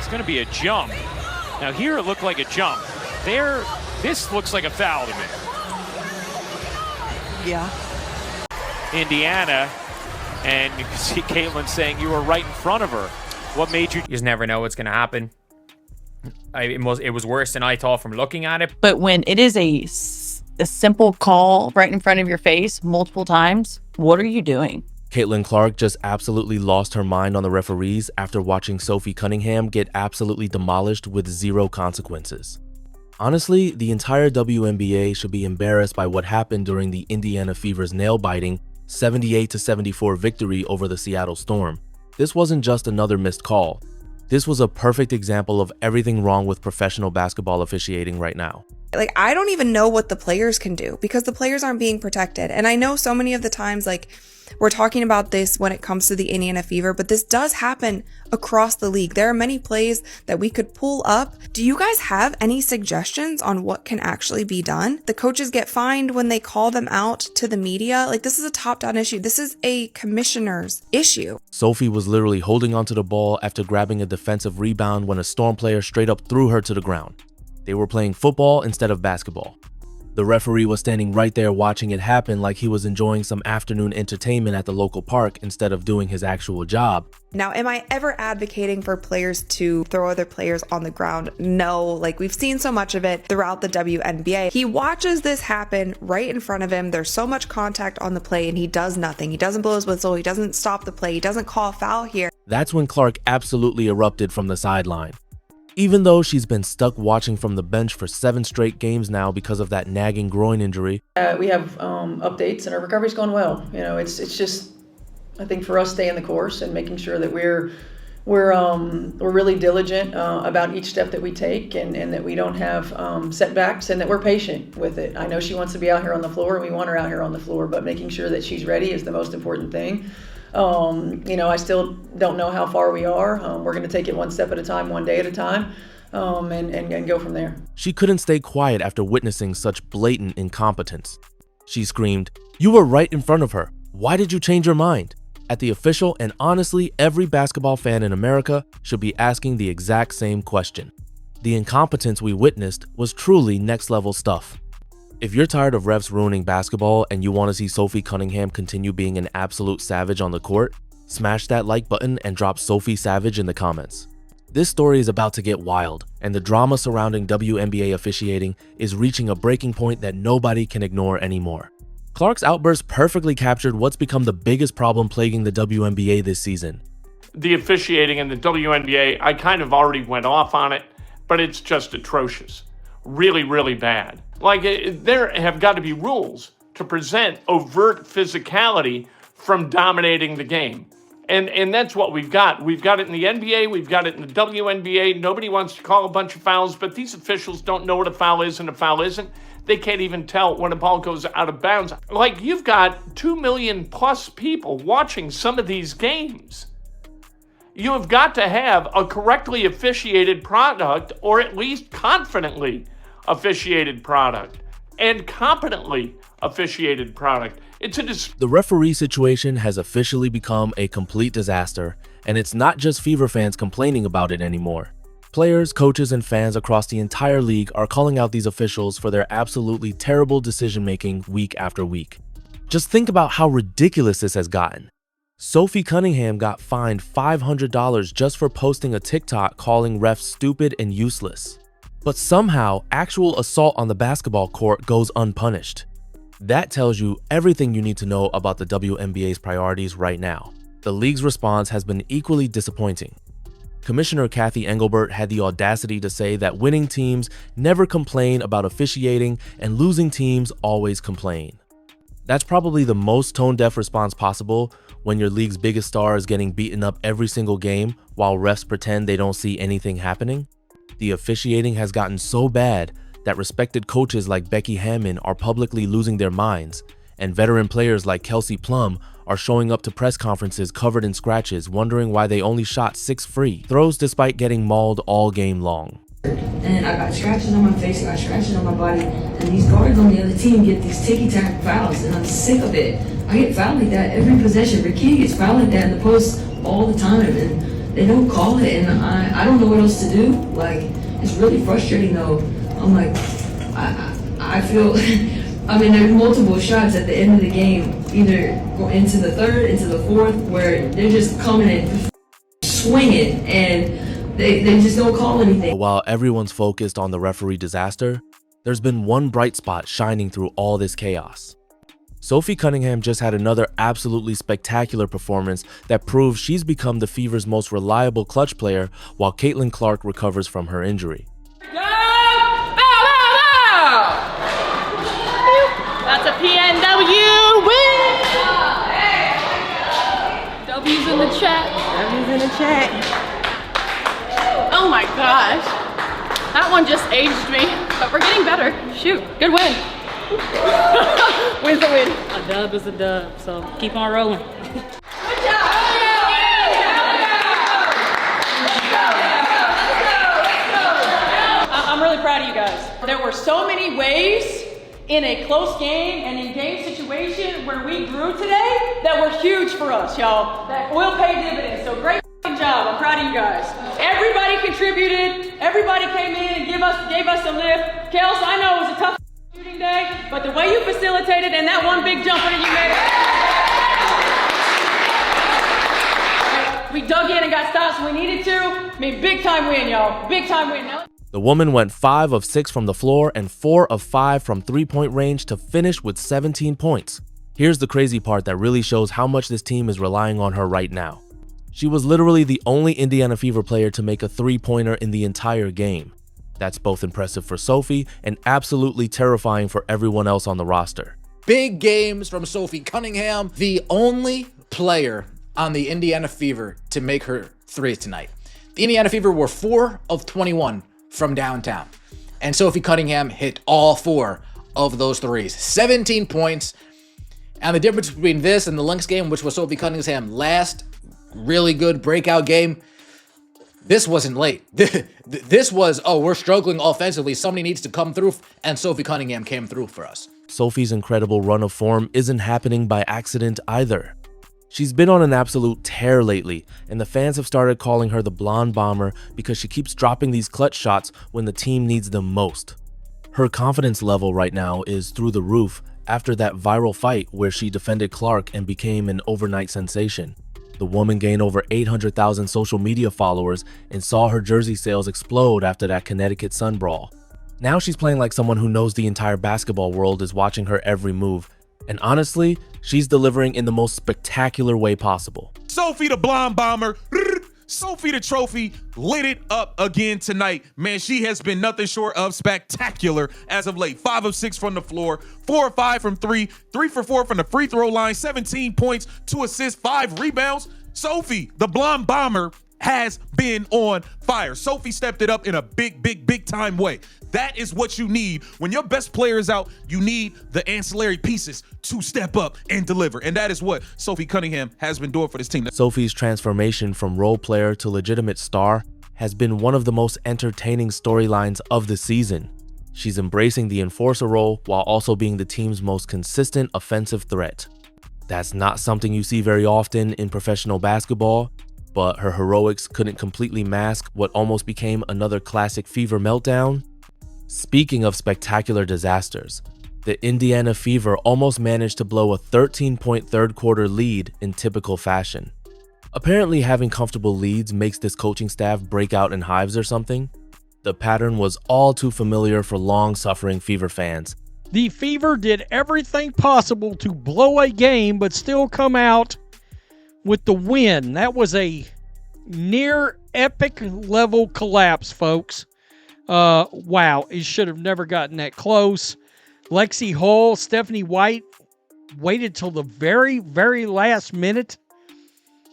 It's going to be a jump. Now here it looked like a jump. There, this looks like a foul to me. Yeah. Indiana, and you can see Caitlin saying you were right in front of her. What made you? You just never know what's going to happen. It was worse than I thought from looking at it. But when it is a simple call right in front of your face multiple times, what are you doing? Caitlin Clark just absolutely lost her mind on the referees after watching Sophie Cunningham get absolutely demolished with zero consequences. Honestly, the entire WNBA should be embarrassed by what happened during the Indiana Fever's nail-biting 78-74 victory over the Seattle Storm. This wasn't just another missed call. This was a perfect example of everything wrong with professional basketball officiating right now. Like, I don't even know what the players can do because the players aren't being protected. And I know so many of the times, like, we're talking about this when it comes to the Indiana Fever, but this does happen across the league. There are many plays that we could pull up. Do you guys have any suggestions on what can actually be done? The coaches get fined when they call them out to the media. Like, this is a top-down issue. This is a commissioner's issue. Sophie was literally holding onto the ball after grabbing a defensive rebound when a Storm player straight up threw her to the ground. They were playing football instead of basketball. The referee was standing right there watching it happen like he was enjoying some afternoon entertainment at the local park instead of doing his actual job. Now, am I ever advocating for players to throw other players on the ground? No, like we've seen so much of it throughout the WNBA. He watches this happen right in front of him. There's so much contact on the play and he does nothing. He doesn't blow his whistle. He doesn't stop the play. He doesn't call a foul here. That's when Clark absolutely erupted from the sideline. Even though she's been stuck watching from the bench for 7 straight games now because of that nagging groin injury. We have updates and our recovery's going well. You know, it's just, I think for us staying the course and making sure that we're really diligent about each step that we take and that we don't have setbacks and that we're patient with it. I know she wants to be out here on the floor and we want her out here on the floor, but making sure that she's ready is the most important thing. You know, I still don't know how far we are. We're going to take it one step at a time, one day at a time, and go from there. She couldn't stay quiet after witnessing such blatant incompetence. She screamed, "You were right in front of her. Why did you change your mind?" At the official, and honestly, every basketball fan in America should be asking the exact same question. The incompetence we witnessed was truly next-level stuff. If you're tired of refs ruining basketball and you want to see Sophie Cunningham continue being an absolute savage on the court, smash that like button and drop Sophie Savage in the comments. This story is about to get wild, and the drama surrounding WNBA officiating is reaching a breaking point that nobody can ignore anymore. Clark's outburst perfectly captured what's become the biggest problem plaguing the WNBA this season. The officiating in the WNBA, I kind of already went off on it, but it's just atrocious. Really, really bad. Like, there have got to be rules to present overt physicality from dominating the game. And that's what we've got. We've got it in the NBA, we've got it in the WNBA. Nobody wants to call a bunch of fouls, but these officials don't know what a foul is and a foul isn't. They can't even tell when a ball goes out of bounds. Like, you've got 2 million plus people watching some of these games. You have got to have a correctly officiated product, or at least confidently officiated product and competently officiated product. The referee situation has officially become a complete disaster, and it's not just Fever fans complaining about it anymore. Players, coaches, and fans across the entire league are calling out these officials for their absolutely terrible decision-making week after week. Just think about how ridiculous this has gotten. Sophie Cunningham got fined $500 just for posting a TikTok calling refs stupid and useless. But somehow, actual assault on the basketball court goes unpunished. That tells you everything you need to know about the WNBA's priorities right now. The league's response has been equally disappointing. Commissioner Kathy Engelbert had the audacity to say that winning teams never complain about officiating and losing teams always complain. That's probably the most tone-deaf response possible when your league's biggest star is getting beaten up every single game while refs pretend they don't see anything happening. The officiating has gotten so bad that respected coaches like Becky Hammon are publicly losing their minds, and veteran players like Kelsey Plum are showing up to press conferences covered in scratches, wondering why they only shot 6 free throws despite getting mauled all game long. And I got scratches on my face, I got scratches on my body, and these guards on the other team get these ticky-tack fouls, and I'm sick of it. I get fouled like that every possession. Ricky gets fouled like that in the post all the time, and they don't call it, and I don't know what else to do. Like, it's really frustrating though. I'm like, I feel, I mean, there's multiple shots at the end of the game, either go into the third, into the fourth, where they're just coming and swinging, and they just don't call anything. While everyone's focused on the referee disaster, there's been one bright spot shining through all this chaos. Sophie Cunningham just had another absolutely spectacular performance that proves she's become the Fever's most reliable clutch player while Caitlin Clark recovers from her injury. That's a PNW win! W's in the chat. W's in the chat. Oh my gosh. That one just aged me, but we're getting better. Shoot, good win. Win's a win. A dub is a dub, so keep on rolling. Good job. I'm really proud of you guys. There were so many ways in a close game and in game situation where we grew today that were huge for us, y'all. That will pay dividends. So great job. I'm proud of you guys. Everybody contributed. Everybody came in and gave us a lift. Kels, I know it was a tough shooting day, but the way you facilitated and that one big jumper that you made. We dug in and got stops when we needed to. I mean, big time win, y'all. Big time win. Now, the woman went 5 of 6 from the floor and 4 of 5 from three-point range to finish with 17 points. Here's the crazy part that really shows how much this team is relying on her right now. She was literally the only Indiana Fever player to make a three-pointer in the entire game. That's both impressive for Sophie and absolutely terrifying for everyone else on the roster. Big games from Sophie Cunningham, the only player on the Indiana Fever to make her three tonight. The Indiana Fever were 4 of 21 from downtown, and Sophie Cunningham hit all 4 of those threes. 17 points, and the difference between this and the Lynx game, which was Sophie Cunningham's last really good breakout game, this wasn't late. This was, oh, we're struggling offensively, somebody needs to come through, and Sophie Cunningham came through for us. Sophie's incredible run of form isn't happening by accident either. She's been on an absolute tear lately, and the fans have started calling her the Blonde Bomber because she keeps dropping these clutch shots when the team needs them most. Her confidence level right now is through the roof after that viral fight where she defended Clark and became an overnight sensation. The woman gained over 800,000 social media followers and saw her jersey sales explode after that Connecticut Sun brawl. Now she's playing like someone who knows the entire basketball world is watching her every move. And honestly, she's delivering in the most spectacular way possible. Sophie the Blonde Bomber, Sophie the Trophy, lit it up again tonight. Man, she has been nothing short of spectacular as of late. 5 of 6 from the floor, 4 of 5 from 3, 3 for 4 from the free throw line, 17 points, 2 assists, 5 rebounds. Sophie, the Blonde Bomber, has been on fire. Sophie stepped it up in a big time way. That is what you need. When your best player is out, you need the ancillary pieces to step up and deliver. And that is what Sophie Cunningham has been doing for this team. Sophie's transformation from role player to legitimate star has been one of the most entertaining storylines of the season. She's embracing the enforcer role while also being the team's most consistent offensive threat. That's not something you see very often in professional basketball, but her heroics couldn't completely mask what almost became another classic Fever meltdown. Speaking of spectacular disasters, the Indiana Fever almost managed to blow a 13-point third-quarter lead in typical fashion. Apparently having comfortable leads makes this coaching staff break out in hives or something. The pattern was all too familiar for long-suffering Fever fans. The Fever did everything possible to blow a game but still come out with the win. That was a near epic level collapse, folks. Wow, it should have never gotten that close. Lexi Hull, Stephanie White waited till the very last minute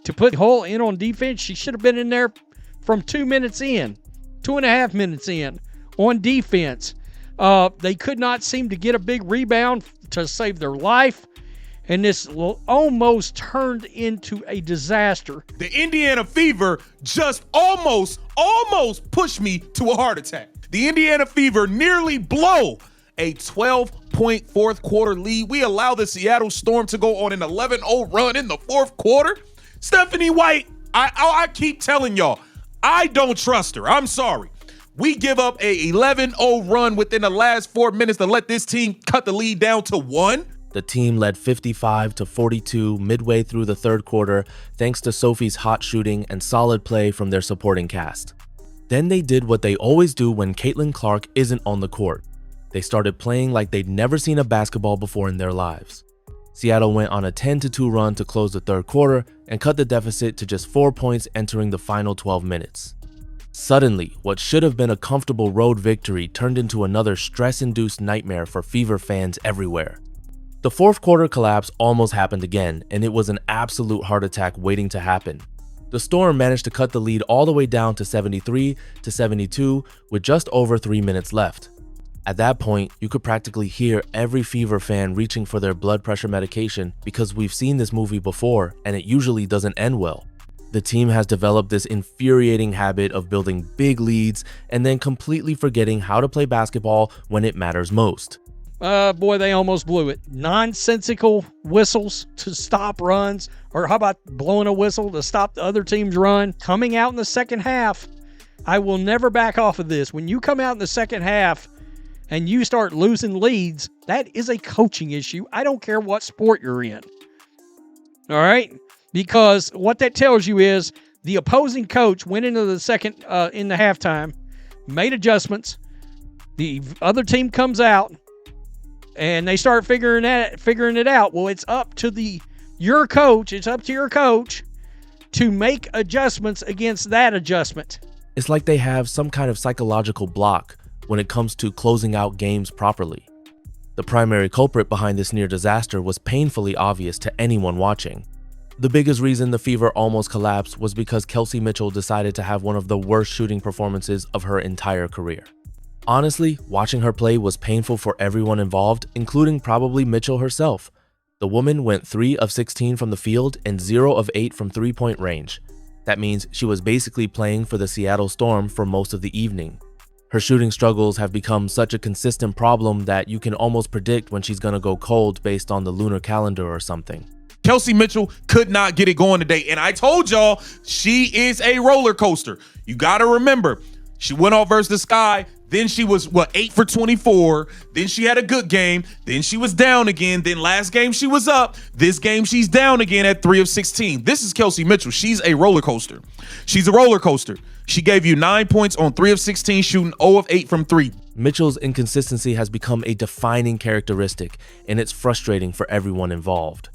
to put Hull in on defense. She should have been in there from 2 minutes in, 2.5 minutes in on defense. They could not seem to get a big rebound to save their life, and this almost turned into a disaster. The Indiana Fever just almost pushed me to a heart attack. The Indiana Fever nearly blow a 12-point fourth quarter lead. We allow the Seattle Storm to go on an 11-0 run in the fourth quarter. Stephanie White I keep telling y'all, I don't trust her. I'm sorry. We give up a 11-0 run within the last 4 minutes to let this team cut the lead down to 1. The team led 55-42 midway through the third quarter thanks to Sophie's hot shooting and solid play from their supporting cast. Then they did what they always do when Caitlin Clark isn't on the court. They started playing like they'd never seen a basketball before in their lives. Seattle went on a 10-2 run to close the third quarter and cut the deficit to just 4 points entering the final 12 minutes. Suddenly, what should have been a comfortable road victory turned into another stress-induced nightmare for Fever fans everywhere. The fourth quarter collapse almost happened again, and it was an absolute heart attack waiting to happen. The Storm managed to cut the lead all the way down to 73-72 with just over 3 minutes left. At that point, you could practically hear every Fever fan reaching for their blood pressure medication because we've seen this movie before and it usually doesn't end well. The team has developed this infuriating habit of building big leads and then completely forgetting how to play basketball when it matters most. Boy, they almost blew it. Nonsensical whistles to stop runs, or how about blowing a whistle to stop the other team's run? Coming out in the second half, I will never back off of this. When you come out in the second half and you start losing leads, that is a coaching issue. I don't care what sport you're in. All right? Because what that tells you is the opposing coach went into the second in the halftime, made adjustments. The other team comes out and they start figuring it out. Well, it's up to your coach. It's up to your coach to make adjustments against that adjustment. It's like they have some kind of psychological block when it comes to closing out games properly. The primary culprit behind this near disaster was painfully obvious to anyone watching. The biggest reason the Fever almost collapsed was because Kelsey Mitchell decided to have one of the worst shooting performances of her entire career. Honestly, watching her play was painful for everyone involved, including probably Mitchell herself. The woman went 3 of 16 from the field and 0 of 8 from three-point range. That means she was basically playing for the Seattle Storm for most of the evening. Her shooting struggles have become such a consistent problem that you can almost predict when she's gonna go cold based on the lunar calendar or something. Kelsey Mitchell could not get it going today. And I told y'all, she is a roller coaster. You got to remember, she went off versus the Sky. Then she was, 8 for 24. Then she had a good game. Then she was down again. Then last game she was up. This game she's down again at 3 of 16. This is Kelsey Mitchell. She's a roller coaster. She's a roller coaster. She gave you 9 points on 3 of 16, shooting 0 of 8 from 3. Mitchell's inconsistency has become a defining characteristic, and it's frustrating for everyone involved.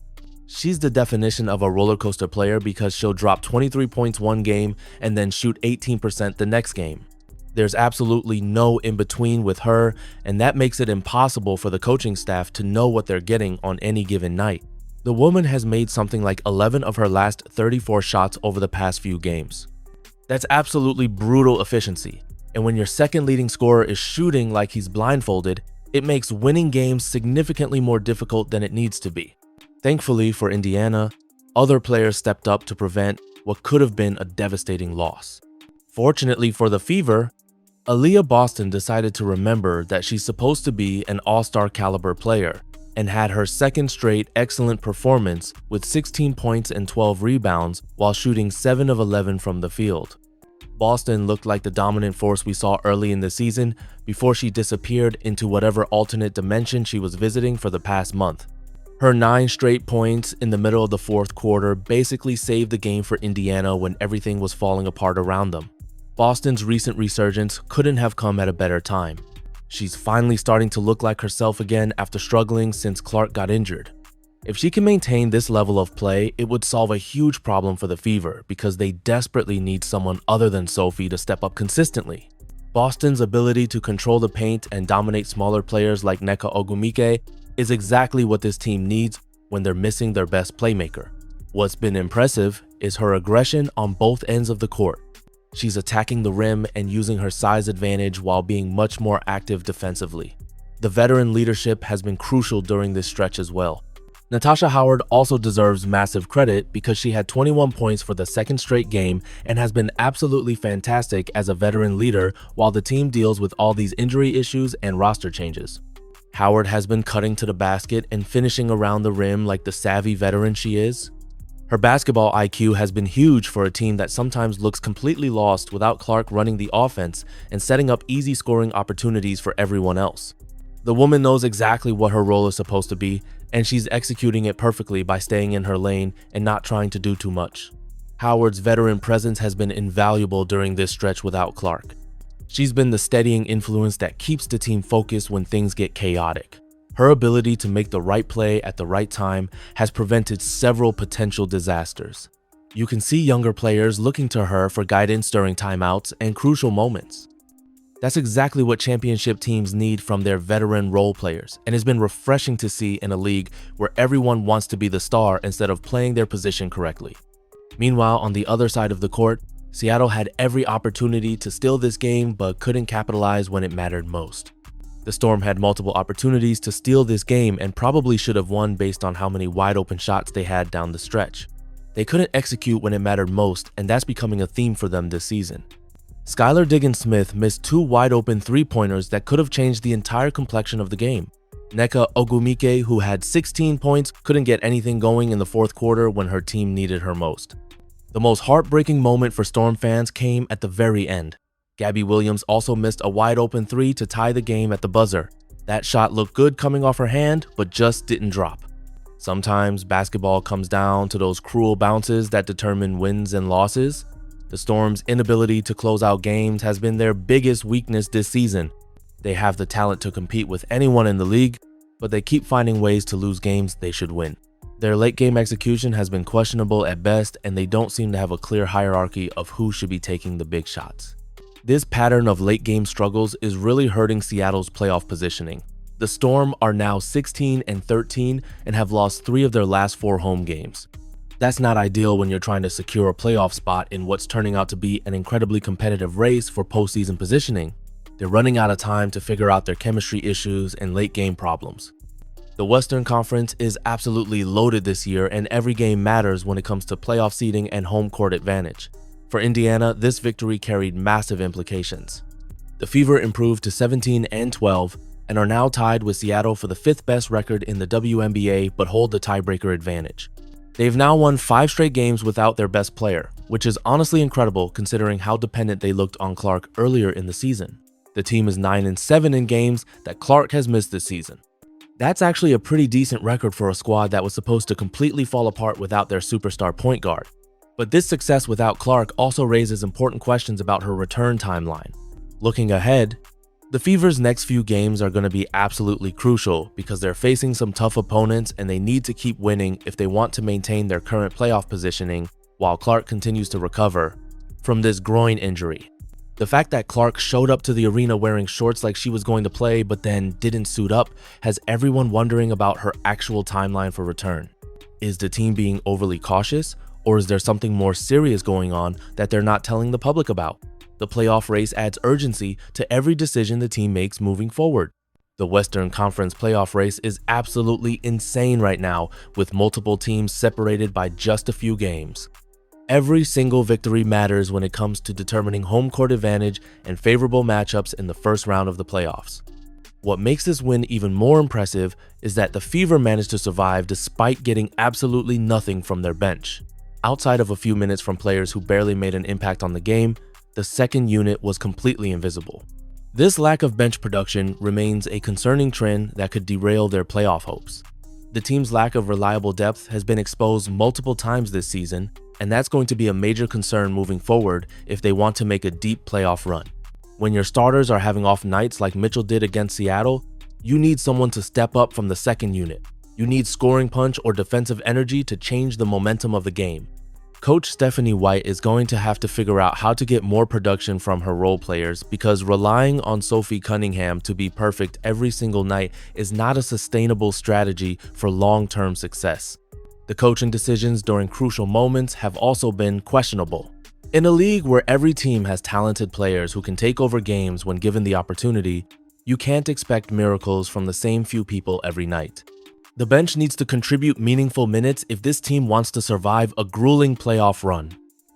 She's the definition of a roller coaster player because she'll drop 23 points one game and then shoot 18% the next game. There's absolutely no in-between with her, and that makes it impossible for the coaching staff to know what they're getting on any given night. The woman has made something like 11 of her last 34 shots over the past few games. That's absolutely brutal efficiency, and when your second leading scorer is shooting like he's blindfolded, it makes winning games significantly more difficult than it needs to be. Thankfully for Indiana, other players stepped up to prevent what could have been a devastating loss. Fortunately for the Fever, Aaliyah Boston decided to remember that she's supposed to be an all-star caliber player and had her second straight excellent performance with 16 points and 12 rebounds while shooting 7 of 11 from the field. Boston looked like the dominant force we saw early in the season before she disappeared into whatever alternate dimension she was visiting for the past month. Her 9 straight points in the middle of the fourth quarter basically saved the game for Indiana when everything was falling apart around them. Boston's recent resurgence couldn't have come at a better time. She's finally starting to look like herself again after struggling since Clark got injured. If she can maintain this level of play, it would solve a huge problem for the Fever because they desperately need someone other than Sophie to step up consistently. Boston's ability to control the paint and dominate smaller players like Nneka Ogwumike is exactly what this team needs when they're missing their best playmaker. What's been impressive is her aggression on both ends of the court. She's attacking the rim and using her size advantage while being much more active defensively. The veteran leadership has been crucial during this stretch as well. Natasha Howard also deserves massive credit because she had 21 points for the second straight game and has been absolutely fantastic as a veteran leader while the team deals with all these injury issues and roster changes. Howard has been cutting to the basket and finishing around the rim like the savvy veteran she is. Her basketball IQ has been huge for a team that sometimes looks completely lost without Clark running the offense and setting up easy scoring opportunities for everyone else. The woman knows exactly what her role is supposed to be, and she's executing it perfectly by staying in her lane and not trying to do too much. Howard's veteran presence has been invaluable during this stretch without Clark. She's been the steadying influence that keeps the team focused when things get chaotic. Her ability to make the right play at the right time has prevented several potential disasters. You can see younger players looking to her for guidance during timeouts and crucial moments. That's exactly what championship teams need from their veteran role players, and it's been refreshing to see in a league where everyone wants to be the star instead of playing their position correctly. Meanwhile, on the other side of the court, Seattle had every opportunity to steal this game but couldn't capitalize when it mattered most. The Storm had multiple opportunities to steal this game and probably should have won based on how many wide open shots they had down the stretch. They couldn't execute when it mattered most, and that's becoming a theme for them this season. Skylar Diggins-Smith missed 2 wide open three-pointers that could have changed the entire complexion of the game. Nneka Ogwumike, who had 16 points, couldn't get anything going in the fourth quarter when her team needed her most. The most heartbreaking moment for Storm fans came at the very end. Gabby Williams also missed a wide-open 3 to tie the game at the buzzer. That shot looked good coming off her hand, but just didn't drop. Sometimes basketball comes down to those cruel bounces that determine wins and losses. The Storm's inability to close out games has been their biggest weakness this season. They have the talent to compete with anyone in the league, but they keep finding ways to lose games they should win. Their late-game execution has been questionable at best, and they don't seem to have a clear hierarchy of who should be taking the big shots. This pattern of late-game struggles is really hurting Seattle's playoff positioning. The Storm are now 16-13 and have lost 3 of their last 4 home games. That's not ideal when you're trying to secure a playoff spot in what's turning out to be an incredibly competitive race for postseason positioning. They're running out of time to figure out their chemistry issues and late-game problems. The Western Conference is absolutely loaded this year, and every game matters when it comes to playoff seeding and home court advantage. For Indiana, this victory carried massive implications. The Fever improved to 17-12 and are now tied with Seattle for the 5th best record in the WNBA, but hold the tiebreaker advantage. They've now won 5 straight games without their best player, which is honestly incredible considering how dependent they looked on Clark earlier in the season. The team is 9-7 in games that Clark has missed this season. That's actually a pretty decent record for a squad that was supposed to completely fall apart without their superstar point guard. But this success without Clark also raises important questions about her return timeline. Looking ahead, the Fever's next few games are going to be absolutely crucial because they're facing some tough opponents and they need to keep winning if they want to maintain their current playoff positioning while Clark continues to recover from this groin injury. The fact that Clark showed up to the arena wearing shorts like she was going to play but then didn't suit up has everyone wondering about her actual timeline for return. Is the team being overly cautious, or is there something more serious going on that they're not telling the public about? The playoff race adds urgency to every decision the team makes moving forward. The Western Conference playoff race is absolutely insane right now, with multiple teams separated by just a few games. Every single victory matters when it comes to determining home court advantage and favorable matchups in the first round of the playoffs. What makes this win even more impressive is that the Fever managed to survive despite getting absolutely nothing from their bench. Outside of a few minutes from players who barely made an impact on the game, the second unit was completely invisible. This lack of bench production remains a concerning trend that could derail their playoff hopes. The team's lack of reliable depth has been exposed multiple times this season, and that's going to be a major concern moving forward if they want to make a deep playoff run. When your starters are having off nights like Mitchell did against Seattle, you need someone to step up from the second unit. You need scoring punch or defensive energy to change the momentum of the game. Coach Stephanie White is going to have to figure out how to get more production from her role players because relying on Sophie Cunningham to be perfect every single night is not a sustainable strategy for long-term success. The coaching decisions during crucial moments have also been questionable. In a league where every team has talented players who can take over games when given the opportunity, you can't expect miracles from the same few people every night. The bench needs to contribute meaningful minutes if this team wants to survive a grueling playoff run.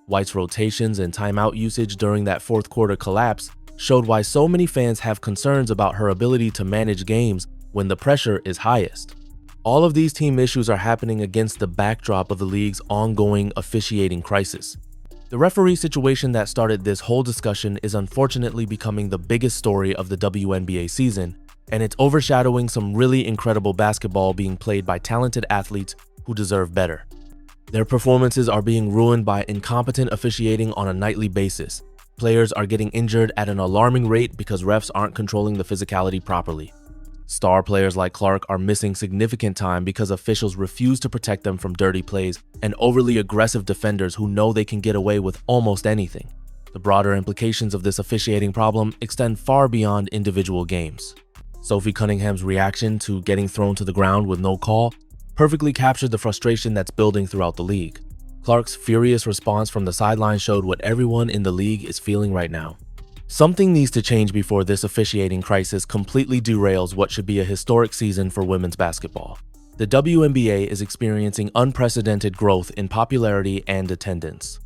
White's rotations and timeout usage during that fourth quarter collapse showed why so many fans have concerns about her ability to manage games when the pressure is highest. All of these team issues are happening against the backdrop of the league's ongoing officiating crisis. The referee situation that started this whole discussion is unfortunately becoming the biggest story of the WNBA season, and it's overshadowing some really incredible basketball being played by talented athletes who deserve better. Their performances are being ruined by incompetent officiating on a nightly basis. Players are getting injured at an alarming rate because refs aren't controlling the physicality properly. Star players like Clark are missing significant time because officials refuse to protect them from dirty plays and overly aggressive defenders who know they can get away with almost anything. The broader implications of this officiating problem extend far beyond individual games. Sophie Cunningham's reaction to getting thrown to the ground with no call perfectly captured the frustration that's building throughout the league. Clark's furious response from the sideline showed what everyone in the league is feeling right now. Something needs to change before this officiating crisis completely derails what should be a historic season for women's basketball. The WNBA is experiencing unprecedented growth in popularity and attendance.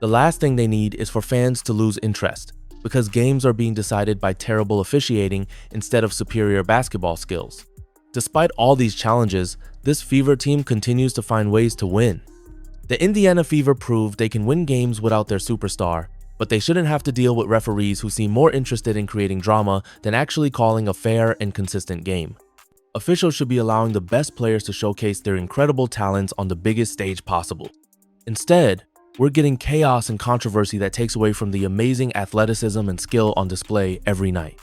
The last thing they need is for fans to lose interest, because games are being decided by terrible officiating instead of superior basketball skills. Despite all these challenges, this Fever team continues to find ways to win. The Indiana Fever proved they can win games without their superstar, but they shouldn't have to deal with referees who seem more interested in creating drama than actually calling a fair and consistent game. Officials should be allowing the best players to showcase their incredible talents on the biggest stage possible. Instead, we're getting chaos and controversy that takes away from the amazing athleticism and skill on display every night.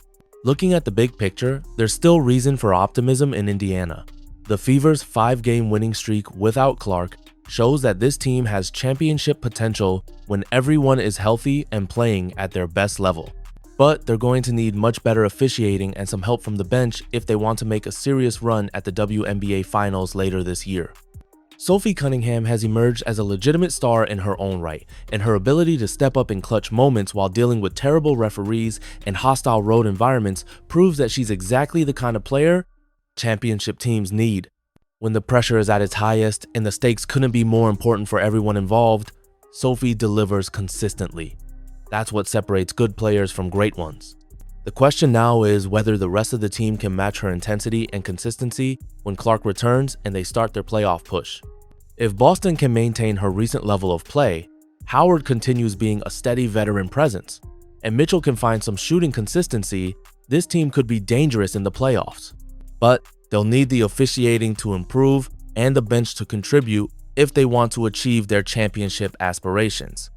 Looking at the big picture, there's still reason for optimism in Indiana. The Fever's 5-game winning streak without Clark shows that this team has championship potential when everyone is healthy and playing at their best level. But they're going to need much better officiating and some help from the bench if they want to make a serious run at the WNBA Finals later this year. Sophie Cunningham has emerged as a legitimate star in her own right, and her ability to step up in clutch moments while dealing with terrible referees and hostile road environments proves that she's exactly the kind of player championship teams need. When the pressure is at its highest and the stakes couldn't be more important for everyone involved, Sophie delivers consistently. That's what separates good players from great ones. The question now is whether the rest of the team can match her intensity and consistency when Clark returns and they start their playoff push. If Boston can maintain her recent level of play, Howard continues being a steady veteran presence, and Mitchell can find some shooting consistency, this team could be dangerous in the playoffs. But they'll need the officiating to improve and the bench to contribute if they want to achieve their championship aspirations.